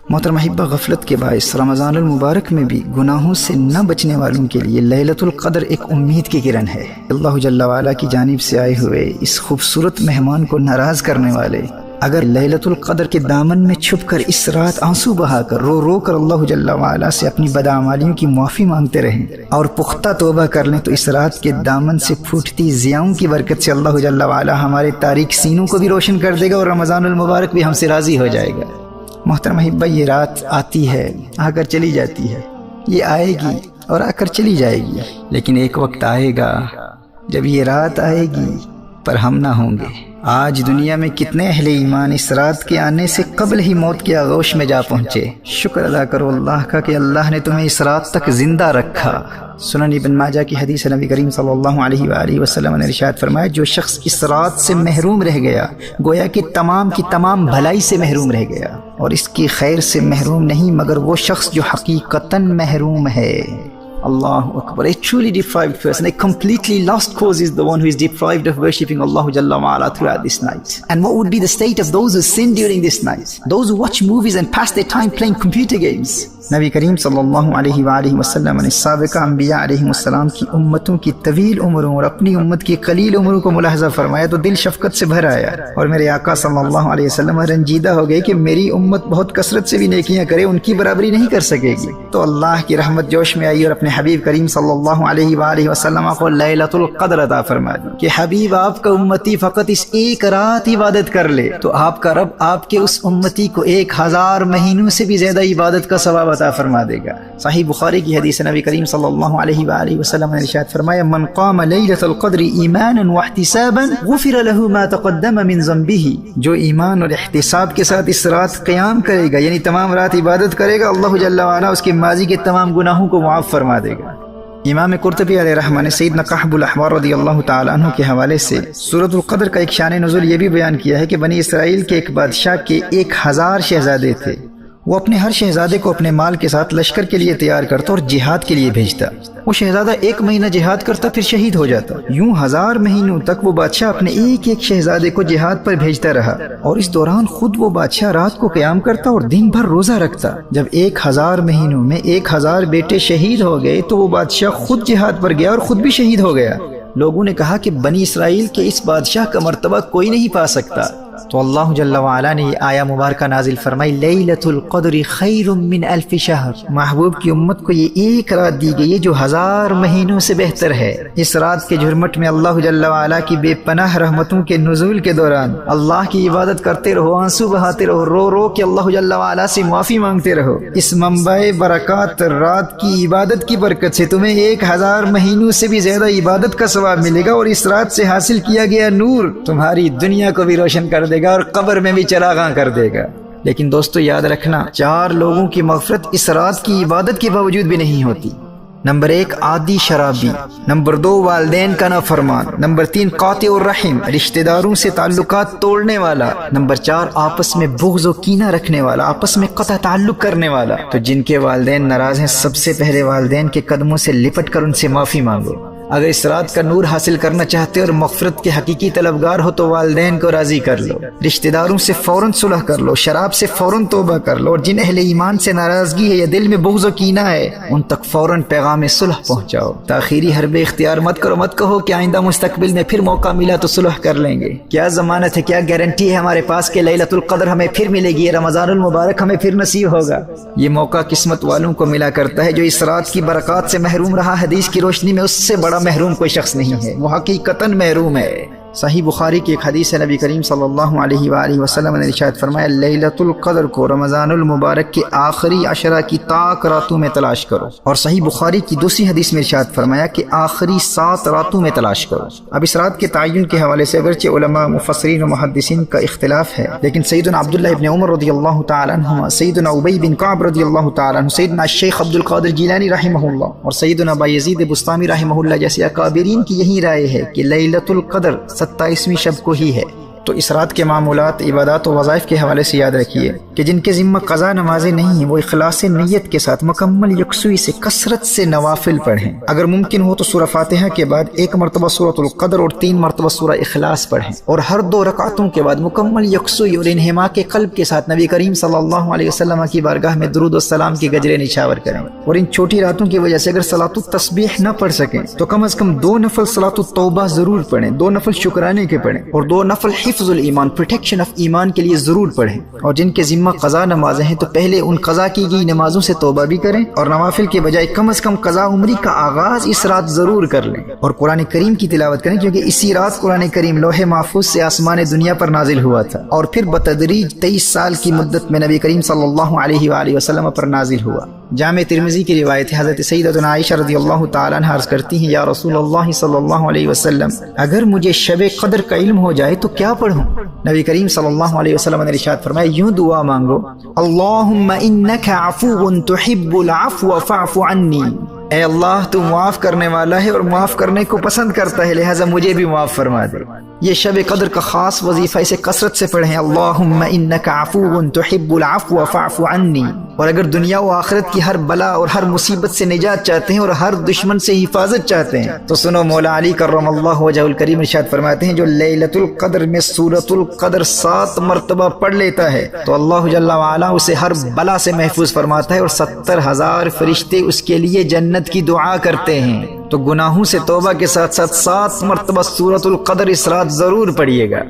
محترم احبہ، غفلت کے باعث رمضان المبارک میں بھی گناہوں سے نہ بچنے والوں کے لیے لیلۃ القدر ایک امید کی کرن ہے۔ اللہ جل وعلا کی جانب سے آئے ہوئے اس خوبصورت مہمان کو ناراض کرنے والے اگر لیلۃ القدر کے دامن میں چھپ کر اس رات آنسو بہا کر رو رو کر اللہ جل وعلا سے اپنی بداعمالیوں کی معافی مانگتے رہیں اور پختہ توبہ کر لیں تو اس رات کے دامن سے پھوٹتی ضیاؤں کی برکت سے اللہ جل وعلا ہمارے تاریک سینوں کو بھی روشن کر دے گا اور رمضان المبارک بھی ہم سے راضی ہو جائے گا۔ محترم احبہ، یہ رات آتی ہے، آ کر چلی جاتی ہے، یہ آئے گی اور آ کر چلی جائے گی، لیکن ایک وقت آئے گا جب یہ رات آئے گی پر ہم نہ ہوں گے۔ آج دنیا میں کتنے اہل ایمان اس رات کے آنے سے قبل ہی موت کے آغوش میں جا پہنچے۔ شکر ادا کرو اللہ کا کہ اللہ نے تمہیں اس رات تک زندہ رکھا۔ سنن ابن ماجہ کی حدیث نبی کریم صلی اللہ علیہ وآلہ وسلم نے ارشاد فرمایا، جو شخص اس رات سے محروم رہ گیا گویا کہ تمام کی تمام بھلائی سے محروم رہ گیا، اور اس کی خیر سے محروم نہیں مگر وہ شخص جو حقیقتاً محروم ہے۔ Allah Akbar. A truly deprived person, a completely lost cause is the one who is deprived of worshipping Allah Jalla wa'ala throughout this night. And what would be the state of those who sin during this night? Those who watch movies and pass their time playing computer games. نبی کریم صلی اللہ علیہ وآلہ وسلم نے سابقہ انبیاء علیہ السلام کی امتوں کی طویل عمروں اور اپنی امت کی قلیل عمروں کو ملاحظہ فرمایا تو دل شفقت سے بھر آیا، اور میرے آقا صلی اللہ علیہ وسلم رنجیدہ ہو گئے کہ میری امت بہت کثرت سے بھی نیکیاں کرے، ان کی برابری نہیں کر سکے گی۔ تو اللہ کی رحمت جوش میں آئی اور اپنے حبیب کریم صلی اللہ علیہ وآلہ وسلم کو لیلۃ القدر عطا فرما دی کہ حبیب آپ کا امتی فقط اس ایک رات عبادت کر لے تو آپ کا رب آپ کے اس امتی کو 1000 مہینوں سے بھی زیادہ عبادت کا ثواب عطا فرما دے گا۔ صحیح بخاری کی حدیث نبی کریم صلی اللہ علیہ وآلہ وسلم نے ارشاد فرمایا، من قام لیلۃ القدر ایمانا واحتسابا غفر له ما تقدم من ذنبه، جو ایمان اور احتساب کے ساتھ اس رات قیام کرے گا یعنی تمام رات عبادت کرے گا، اللہ جل وعلا اس کے ماضی کے تمام گناہوں کو معاف فرما دے گا۔ امام قرطبی علیہ رحمہ نے سیدنا کعب الاحبار رضی اللہ تعالیٰ عنہ کے حوالے سے سورۃ القدر کا ایک شان نزول یہ بھی بیان کیا ہے کہ بنی اسرائیل کے ایک بادشاہ کے 1000 شہزادے تھے، وہ اپنے ہر شہزادے کو اپنے مال کے ساتھ لشکر کے لیے تیار کرتا اور جہاد کے لیے بھیجتا۔ وہ شہزادہ 1 مہینہ جہاد کرتا پھر شہید ہو جاتا۔ یوں 1000 مہینوں تک وہ بادشاہ اپنے ایک ایک شہزادے کو جہاد پر بھیجتا رہا، اور اس دوران خود وہ بادشاہ رات کو قیام کرتا اور دن بھر روزہ رکھتا۔ جب 1000 مہینوں میں 1000 بیٹے شہید ہو گئے تو وہ بادشاہ خود جہاد پر گیا اور خود بھی شہید ہو گیا۔ لوگوں نے کہا کہ بنی اسرائیل کے اس بادشاہ کا مرتبہ کوئی نہیں پا سکتا، تو اللہ جل وعلا نے یہ آیہ مبارکہ نازل فرمائی، لیلۃ القدر خیر من 1000 شہر، محبوب کی امت کو یہ ایک رات دی گئی ہے جو 1000 مہینوں سے بہتر ہے۔ اس رات کے جھرمٹ میں اللہ جل وعلا کی بے پناہ رحمتوں کے نزول کے دوران اللہ کی عبادت کرتے رہو، آنسو بہاتے رہو، رو رو کے اللہ جل وعلا سے معافی مانگتے رہو۔ اس منبع برکات رات کی عبادت کی برکت سے تمہیں 1000 مہینوں سے بھی زیادہ عبادت کا ثواب ملے گا، اور اس رات سے حاصل کیا گیا نور تمہاری دنیا کو بھی روشن کر دے گا اور قبر میں بھی چراغاں کر دے گا۔ لیکن دوستو یاد رکھنا، 4 لوگوں کی مغفرت اس رات کی عبادت کے باوجود بھی نہیں ہوتی۔ نمبر 1 عادی شرابی، نمبر 2 والدین کا نافرمان، نمبر 3 قاطع الرحم، رشتہ داروں سے تعلقات توڑنے والا، نمبر 4 آپس میں بغض و کینہ رکھنے والا، آپس میں قطع تعلق کرنے والا۔ تو جن کے والدین ناراض ہیں سب سے پہلے والدین کے قدموں سے لپٹ کر ان سے معافی مانگو۔ اگر اس رات کا نور حاصل کرنا چاہتے اور مغفرت کے حقیقی طلبگار ہو تو والدین کو راضی کر لو، رشتہ داروں سے فوراً صلح کر لو، شراب سے فوراً توبہ کر لو، اور جن اہل ایمان سے ناراضگی ہے یا دل میں بغض و کینہ ہے ان تک فوراً پیغام صلح پہنچاؤ۔ تاخیری حرب اختیار مت کرو، مت کہو کہ آئندہ مستقبل میں پھر موقع ملا تو صلح کر لیں گے۔ کیا ضمانت ہے، کیا گارنٹی ہے ہمارے پاس کہ لیلۃ القدر ہمیں پھر ملے گی، رمضان المبارک ہمیں پھر نصیب ہوگا؟ یہ موقع قسمت والوں کو ملا کرتا ہے، جو اس رات کی برکات سے محروم رہا حدیث کی روشنی میں اس سے بڑا محروم کوئی شخص نہیں ہے، وہ حقیقتاً محروم ہے۔ صحیح بخاری کی ایک حدیث ہے، نبی کریم صلی اللہ علیہ وآلہ وسلم نے ارشاد فرمایا، لیلۃ القدر کو رمضان المبارک کے آخری 10 کی طاق راتوں میں تلاش کرو، اور صحیح بخاری کی دوسری حدیث میں ارشاد فرمایا کہ آخری 7 راتوں میں تلاش کرو۔ اب اس رات کے تعین کے حوالے سے اگرچہ علماء مفسرین و محدثین کا اختلاف ہے، لیکن سیدنا عبداللہ ابن عمر رضی اللہ تعالی عنہما، سیدنا ابی بن کعب رضی اللہ تعالی عنہ، سیدنا الشیخ عبد القادر جیلانی رحمہ اللہ اور سیدنا بایزید بسطامی رحمہ اللہ جیسے اکابرین کی یہی رائے ہے کہ لیلۃ القدر 27ویں شب کو ہی ہے۔ تو اس رات کے معمولات، عبادات و وظائف کے حوالے سے یاد رکھیے کہ جن کے ذمہ قضا نمازیں نہیں ہیں وہ اخلاص نیت کے ساتھ مکمل یکسوئی سے کثرت سے نوافل پڑھیں۔ اگر ممکن ہو تو سورہ فاتحہ کے بعد 1 مرتبہ سورۃ القدر اور 3 مرتبہ سورہ اخلاص پڑھیں، اور ہر 2 رکعتوں کے بعد مکمل یکسوئی اور انہماک کے قلب کے ساتھ نبی کریم صلی اللہ علیہ وسلم کی بارگاہ میں درود و سلام کے گجرے نچھاور کریں۔ اور ان چھوٹی راتوں کی وجہ سے اگر صلاۃ التسبیح نہ پڑھ سکیں تو کم از کم 2 نفل صلاۃ التوبہ ضرور پڑھیں، 2 نفل شکرانے کے پڑھیں، اور 2 نفل حفظ الایمان، پروٹیکشن آف ایمان کے لیے ضرور پڑھیں۔ اور جن کے ذمہ قضا نمازیں ہیں تو پہلے ان قضا کی گئی نمازوں سے توبہ بھی کریں، اور نوافل کے بجائے کم از کم قضا عمری کا آغاز اس رات ضرور کر لیں، اور قرآن کریم کی تلاوت کریں، کیونکہ اسی رات قرآن کریم لوح محفوظ سے آسمان دنیا پر نازل ہوا تھا، اور پھر بتدریج 23 سال کی مدت میں نبی کریم صلی اللہ علیہ وآلہ وسلم پر نازل ہوا۔ جامع ترمذی کی روایت ہے، حضرت سیدتنا عائشہ رضی اللہ تعالیٰ عنہ عرض کرتی ہیں، یا رسول اللہ صلی اللہ علیہ وسلم، اگر مجھے شب قدر کا علم ہو جائے تو کیا پڑھوں؟ نبی کریم صلی اللہ علیہ وسلم نے ارشاد فرمایا، یوں دعا مانگو، اللہم انک عفو تحب العفو فاعف عنی، اے اللہ تو معاف کرنے والا ہے اور معاف کرنے کو پسند کرتا ہے، لہذا مجھے بھی معاف فرما دے۔ یہ شب قدر کا خاص وظیفہ، اسے کثرت سے پڑھیں، اللہم انک عفو تحب العفو فاعف عنی۔ اور اگر دنیا و آخرت کی ہر بلا اور ہر مصیبت سے نجات چاہتے ہیں اور ہر دشمن سے حفاظت چاہتے ہیں تو سنو، مولا علی کرم اللہ وجہہ الکریم ارشاد فرماتے ہیں، جو لیلۃ القدر میں سورۃ القدر 7 مرتبہ پڑھ لیتا ہے تو اللہ جل وعلا اسے ہر بلا سے محفوظ فرماتا ہے، اور 70,000 فرشتے اس کے لیے جنت کی دعا کرتے ہیں۔ تو گناہوں سے توبہ کے ساتھ ساتھ 7 مرتبہ سورۃ القدر اس رات ضرور پڑھیے گا۔